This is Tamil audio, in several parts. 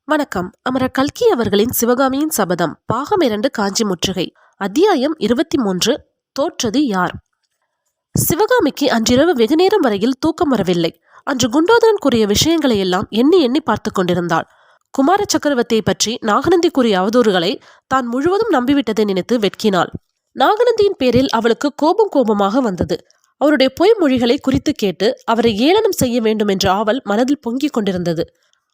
வணக்கம். அமரர் கல்கி அவர்களின் சிவகாமியின் சபதம் பாகம் 2 காஞ்சி முற்றுகை அத்தியாயம் 23 தோற்றது யார்? சிவகாமிக்கு அன்றிரவு வெகுநேரம் வரையில் தூக்கம் வரவில்லை. அன்று குண்டோதரன் கூறிய விஷயங்களை எல்லாம் எண்ணி எண்ணி பார்த்து கொண்டிருந்தாள். குமார சக்கரவர்த்தியை பற்றி நாகநந்தி கூறிய அவதூறுகளை தான் முழுவதும் நம்பிவிட்டதை நினைத்து வெட்கினாள். நாகநந்தியின் பேரில் அவளுக்கு கோபமாக வந்தது. அவருடைய பொய் மொழிகளை குறித்து கேட்டு அவரை ஏளனம் செய்ய வேண்டும் என்ற ஆவல் மனதில் பொங்கிக் கொண்டிருந்தது.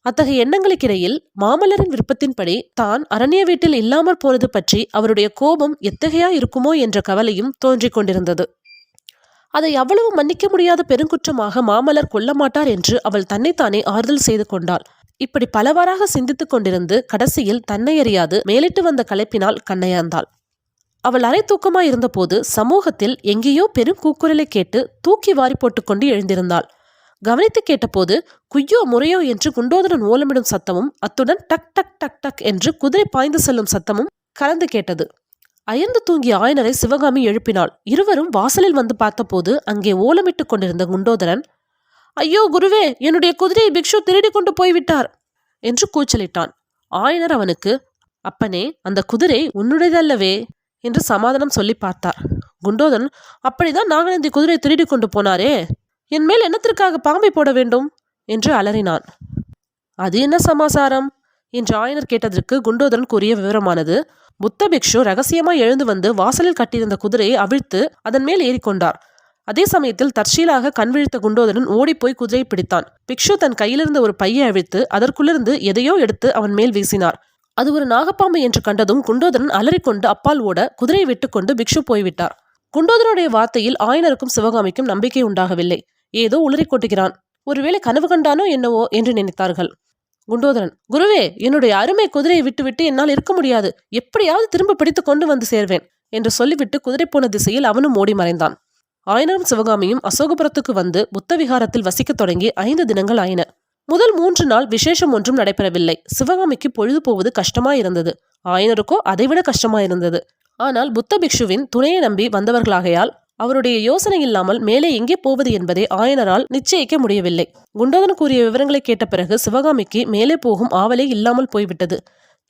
அத்தகைய எண்ணங்களுக்கிடையில் மாமல்லரின் விருப்பத்தின்படி தான் அரண்ய வீட்டில் இல்லாமற் போனது பற்றி அவருடைய கோபம் எத்தகையா இருக்குமோ என்ற கவலையும் தோன்றிக் கொண்டிருந்தது. அதை அவ்வளவு மன்னிக்க முடியாத பெருங்குற்றமாக மாமல்லர் கொள்ள மாட்டார் என்று அவள் தன்னைத்தானே ஆறுதல் செய்து கொண்டாள். இப்படி பலவாறாக சிந்தித்துக் கொண்டிருந்து கடைசியில் தன்னை அறியாது மேலிட்டு வந்த களைப்பினால் கண்ணையாந்தாள். அவள் அரை தூக்கமாய் இருந்தபோது சமூகத்தில் எங்கேயோ பெரும் கூக்குரலை கேட்டு தூக்கி வாரி போட்டுக்கொண்டு எழுந்திருந்தாள். கவனித்து கேட்டபோது குய்யோ முறையோ என்று குண்டோதரன் ஓலமிடும் சத்தமும் அத்துடன் டக் டக் டக் டக் என்று குதிரை பாய்ந்து செல்லும் சத்தமும் கலந்து கேட்டது. அயர்ந்து தூங்கிய ஆயனரை சிவகாமி எழுப்பினாள். இருவரும் வாசலில் வந்து பார்த்தபோது அங்கே ஓலமிட்டுக் கொண்டிருந்த குண்டோதரன், ஐயோ குருவே, என்னுடைய குதிரையை பிக்ஷு திருடி கொண்டு போய்விட்டார் என்று கூச்சலிட்டான். ஆயனர் அவனுக்கு, அப்பனே, அந்த குதிரை உன்னுடையதல்லவே என்று சமாதானம் சொல்லி பார்த்தார். குண்டோதரன், அப்படிதான் நாகநந்தி குதிரை திருடி கொண்டு போனாரே, என் மேல் என்னத்திற்காக பாம்பை போட வேண்டும் என்று அலறினான். அது என்ன சமாசாரம் என்று ஆயனர் கேட்டதற்கு குண்டோதரன் கூறிய விவரமானது, புத்த பிக்ஷு ரகசியமாய் எழுந்து வந்து வாசலில் கட்டியிருந்த குதிரையை அவிழ்த்து அதன் மேல் ஏறிக்கொண்டார். அதே சமயத்தில் தற்சீலாக கண்விழித்த குண்டோதரன் ஓடிப்போய் குதிரையை பிடித்தான். பிக்ஷு தன் கையிலிருந்த ஒரு பையை அவிழ்த்து அதற்குள்ளிருந்து எதையோ எடுத்து அவன் மேல் வீசினார். அது ஒரு நாகப்பாம்பு என்று கண்டதும் குண்டோதரன் அலறிக்கொண்டு அப்பால் ஓட குதிரையை விட்டுக்கொண்டு பிக்ஷு போய்விட்டார். குண்டோதரனுடைய வார்த்தையில் ஆயனருக்கும் சிவகாமிக்கும் நம்பிக்கை உண்டாகவில்லை. ஏதோ உளறி கொட்டுகிறான், ஒருவேளை கனவு கண்டானோ என்னவோ என்று நினைத்தார்கள். குண்டோதரன், குருவே, என்னுடைய அருமை குதிரையை விட்டுவிட்டு என்னால் இருக்க முடியாது, எப்படியாவது திரும்ப பிடித்து கொண்டு வந்து சேர்வேன் என்று சொல்லிவிட்டு குதிரை போன திசையில் அவனும் ஓடி மறைந்தான். ஆயனரும் சிவகாமியும் அசோகபுரத்துக்கு வந்து புத்த விகாரத்தில் வசிக்கத் தொடங்கி 5 தினங்கள் ஆயின. முதல் 3 நாள் விசேஷம் ஒன்றும் நடைபெறவில்லை. சிவகாமிக்கு பொழுது போவது கஷ்டமாயிருந்தது. ஆயனருக்கோ அதைவிட கஷ்டமாயிருந்தது. ஆனால் புத்த பிக்ஷுவின் துணையை நம்பி வந்தவர்களாகையால் அவருடைய யோசனை இல்லாமல் மேலே எங்கே போவது என்பதை ஆயனரால் நிச்சயிக்க முடியவில்லை. குண்டோதரன் கூறிய விவரங்களை கேட்ட பிறகு சிவகாமிக்கு மேலே போகும் ஆவலே இல்லாமல் போய்விட்டது.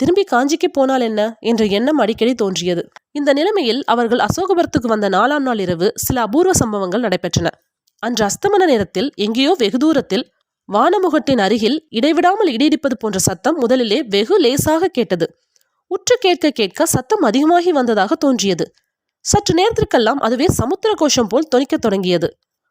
திரும்பி காஞ்சிக்கு போனால் என்ன என்ற எண்ணம் அடிக்கடி தோன்றியது. இந்த நிலைமையில் அவர்கள் அசோகபுரத்துக்கு வந்த 4ஆம் நாள் இரவு சில அபூர்வ சம்பவங்கள் நடைபெற்றன. அன்று அஸ்தமன நேரத்தில் எங்கேயோ வெகு தூரத்தில் வானமுகட்டின் அருகில் இடைவிடாமல் இடிப்பது போன்ற சத்தம் முதலிலே வெகு லேசாக கேட்டது. உற்று கேட்க கேட்க சத்தம் அதிகமாகி வந்ததாக தோன்றியது. சற்று நேரத்திற்கெல்லாம் அதுவே சமுத்திர கோஷம் போல் தொனிக்கத் தொடங்கியது.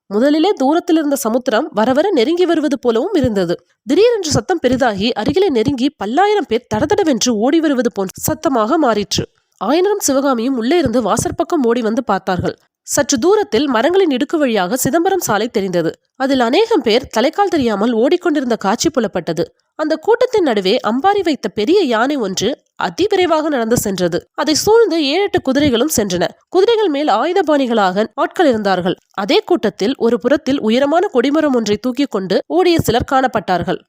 முதலிலே தூரத்தில் இருந்த சமுத்திரம் வரவர நெருங்கி வருவது போலவும் இருந்தது. திடீரென்று சத்தம் பெரிதாகி அருகிலே நெருங்கி பல்லாயிரம் பேர் தடதடவென்று ஓடி வருவது போன்ற சத்தமாக மாறிற்று. ஆயனரும் சிவகாமியும் உள்ளே இருந்து வாசற்பக்கம் ஓடி வந்து பார்த்தார்கள். சற்று தூரத்தில் மரங்களின் இடுக்கு வழியாக சிதம்பரம் சாலை தெரிந்தது. அதில் அநேகம் பேர் தலைக்கால் தெரியாமல் ஓடிக்கொண்டிருந்த காட்சி புலப்பட்டது. அந்த கூட்டத்தின் நடுவே அம்பாரி வைத்த பெரிய யானை ஒன்று அதிவிரைவாக நடந்து சென்றது. அதை சூழ்ந்து 7-8 குதிரைகளும் சென்றன. குதிரைகள் மேல் ஆயுதபாணிகளாக ஆட்கள் இருந்தார்கள். அதே கூட்டத்தில் ஒரு புறத்தில் உயரமான கொடிமரம் ஒன்றை தூக்கி கொண்டு ஓடிய சிலர் காணப்பட்டார்கள்.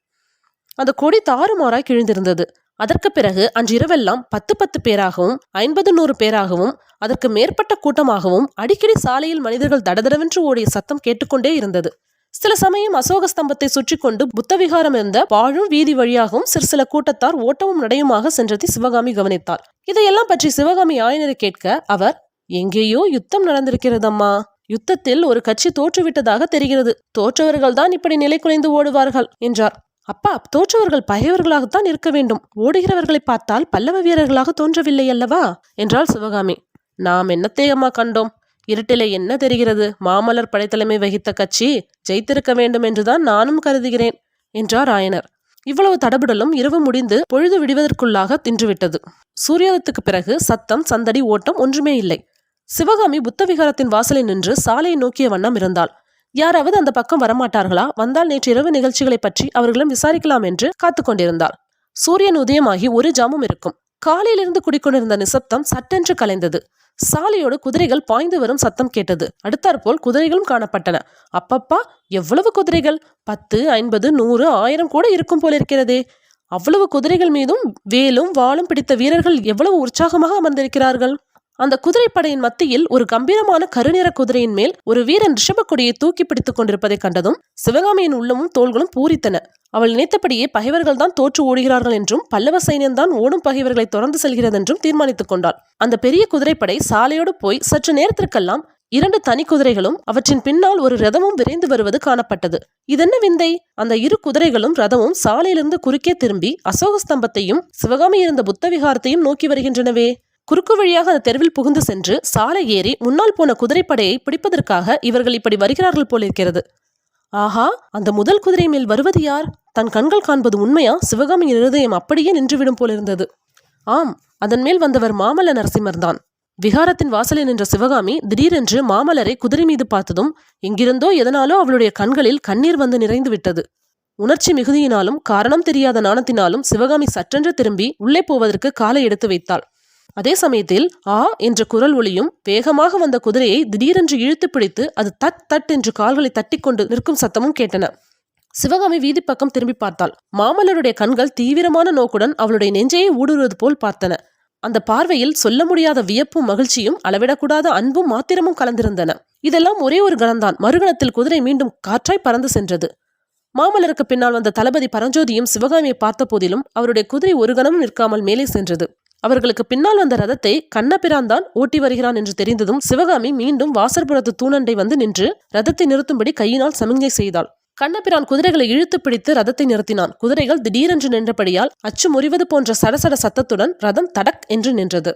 அந்த கொடி தாறுமாறாய் கிழிந்திருந்தது. அதற்கு பிறகு அன்று இரவெல்லாம் 10 பேராகவும் 50-100 பேராகவும் அதற்கு மேற்பட்ட கூட்டமாகவும் அடிக்கடி சாலையில் மனிதர்கள் தடதடவென்று ஓடிய சத்தம் கேட்டுக்கொண்டே இருந்தது. சில சமயம் அசோக ஸ்தம்பத்தை சுற்றி கொண்டு புத்தவிகாரம் இருந்த பாழும் வீதி வழியாகவும் சில கூட்டத்தார் ஓட்டமும் நடையுமாக சென்றதை சிவகாமி கவனித்தாள். இதையெல்லாம் பற்றி சிவகாமி ஆயனரை கேட்க அவர், எங்கேயோ யுத்தம் நடந்திருக்கிறதம்மா, யுத்தத்தில் ஒரு கட்சி தோற்றுவிட்டதாக தெரிகிறது, தோற்றவர்கள் தான் இப்படி நிலை குலைந்து ஓடுவார்கள் என்றார். அப்பா, தோற்றவர்கள் பகைவர்களாகத்தான் இருக்க வேண்டும், ஓடுகிறவர்களை பார்த்தால் பல்லவ வீரர்களாக தோன்றவில்லை அல்லவா என்றாள் சிவகாமி. நாம் என்னத்தை அம்மா கண்டோம், இருட்டிலே என்ன தெரிகிறது, மாமல்லர் படைத்தலைமை வகித்த கட்சி ஜெயித்திருக்க வேண்டும் என்றுதான் நானும் கருதுகிறேன் என்றார் ஆயனர். இவ்வளவு தடபுடலும் இரவு முடிந்து பொழுது விடுவதற்குள்ளாக தின்றுவிட்டது. சூரியோதயத்துக்கு பிறகு சத்தம், சந்தடி, ஓட்டம் ஒன்றுமே இல்லை. சிவகாமி புத்த விகாரத்தின் வாசலை நின்று சாலையை நோக்கிய வண்ணம் இருந்தாள். யாராவது அந்த பக்கம் வரமாட்டார்களா, வந்தால் நேற்று இரவு நிகழ்ச்சிகளை பற்றி அவர்களும் விசாரிக்கலாம் என்று காத்து கொண்டிருந்தாள். சூரியன் உதயமாகி ஒரு ஜாமும் இருக்கும். காலையிலிருந்து குடிக்கொண்டிருந்த நிசப்தம் சட்டென்று கலைந்தது. சாலையோடு குதிரைகள் பாய்ந்து வரும் சத்தம் கேட்டது. அடுத்தாற்போல் குதிரைகளும் காணப்பட்டன. அப்பப்பா, எவ்வளவு குதிரைகள்! 10, 50, 100, 1000 கூட இருக்கும் போல இருக்கிறதே. அவ்வளவு குதிரைகள் மீதும் வேலும் வாளும் பிடித்த வீரர்கள் எவ்வளவு உற்சாகமாக அமர்ந்திருக்கிறார்கள். அந்த குதிரைப்படையின் மத்தியில் ஒரு கம்பீரமான கருநிற குதிரையின் மேல் ஒரு வீரன் ரிஷப கொடியை தூக்கி பிடித்துக் கொண்டிருப்பதை கண்டதும் சிவகாமியின் உள்ளமும் தோள்களும் பூரித்தன. அவள் நினைத்தபடியே பகைவர்கள் தான் தோற்று ஓடுகிறார்கள் என்றும் பல்லவ சைன்யம்தான் ஓடும் பகைவர்களை தொடர்ந்து செல்கிறதென்றும் தீர்மானித்துக் கொண்டாள். அந்த பெரிய குதிரைப்படை சாலையோடு போய் சற்று நேரத்திற்கெல்லாம் 2 தனி குதிரைகளும் அவற்றின் பின்னால் ஒரு ரதமும் விரைந்து வருவது காணப்பட்டது. இதென்ன விந்தை! அந்த 2 குதிரைகளும் ரதமும் சாலையிலிருந்து குறுக்கே திரும்பி அசோக ஸ்தம்பத்தையும் சிவகாமி இருந்த புத்தவிகாரத்தையும் நோக்கி வருகின்றனவே. குறுக்கு வழியாக அந்த தெருவில் புகுந்து சென்று சாலை ஏறி முன்னால் போன குதிரைப்படையை பிடிப்பதற்காக இவர்கள் இப்படி வருகிறார்கள் போலிருக்கிறது. ஆஹா, அந்த முதல் குதிரை மேல் வருவது யார்? தன் கண்கள் காண்பது உண்மையா? சிவகாமியின் இருதயம் அப்படியே நின்றுவிடும் போலிருந்தது. ஆம், அதன் மேல் வந்தவர் மாமல்ல நரசிம்மர் தான். விகாரத்தின் வாசலில் நின்ற சிவகாமி திடீரென்று மாமல்லரை குதிரை மீது பார்த்ததும் எங்கிருந்தோ எதனாலோ அவளுடைய கண்களில் கண்ணீர் வந்து நிறைந்து விட்டது. உணர்ச்சி மிகுதியினாலும் காரணம் தெரியாத நாணத்தினாலும் சிவகாமி சற்றென்று திரும்பி உள்ளே போவதற்கு காலை எடுத்து வைத்தாள். அதே சமயத்தில் ஆ என்ற குரல் ஒளியும் வேகமாக வந்த குதிரையை திடீரென்று இழுத்து பிடித்து அது தட் தட் என்று கால்களை தட்டி கொண்டு நிற்கும் சத்தமும் கேட்டன. சிவகாமி வீதி பக்கம் திரும்பி பார்த்தாள். மாமல்லருடைய கண்கள் தீவிரமான நோக்குடன் அவளுடைய நெஞ்சையை ஊடுருவது போல் பார்த்தன. அந்த பார்வையில் சொல்ல முடியாத வியப்பும் மகிழ்ச்சியும் அளவிடக்கூடாத அன்பும் மாத்திரமும் கலந்திருந்தன. இதெல்லாம் ஒரே ஒரு கணம்தான். மறுகணத்தில் குதிரை மீண்டும் காற்றாய் பறந்து சென்றது. மாமல்லருக்கு பின்னால் வந்த தளபதி பரஞ்சோதியும் சிவகாமியை பார்த்த போதிலும் அவருடைய குதிரை ஒரு கணமும் நிற்காமல் மேலே சென்றது. அவர்களுக்கு பின்னால் வந்த ரதத்தை கண்ணபிரான் தான் ஓட்டி வருகிறான் என்று தெரிந்ததும் சிவகாமி மீண்டும் வாசற்புறத்து தூணண்டை வந்து நின்று ரதத்தை நிறுத்தும்படி கையினால் சமிஞ்சை செய்தாள். கண்ணபிரான் குதிரைகளை இழுத்து பிடித்து ரதத்தை நிறுத்தினான். குதிரைகள் திடீரென்று நின்றபடியால் அச்சு முறிவது போன்ற சடசட சத்தத்துடன் ரதம் தடக் என்று நின்றது.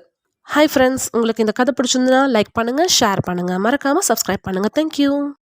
ஹாய் ஃப்ரெண்ட்ஸ், உங்களுக்கு இந்த கதை பிடிச்சிருந்தா லைக் பண்ணுங்க, ஷேர் பண்ணுங்க, மறக்காம சப்ஸ்கிரைப் பண்ணுங்க. தேங்க்யூ.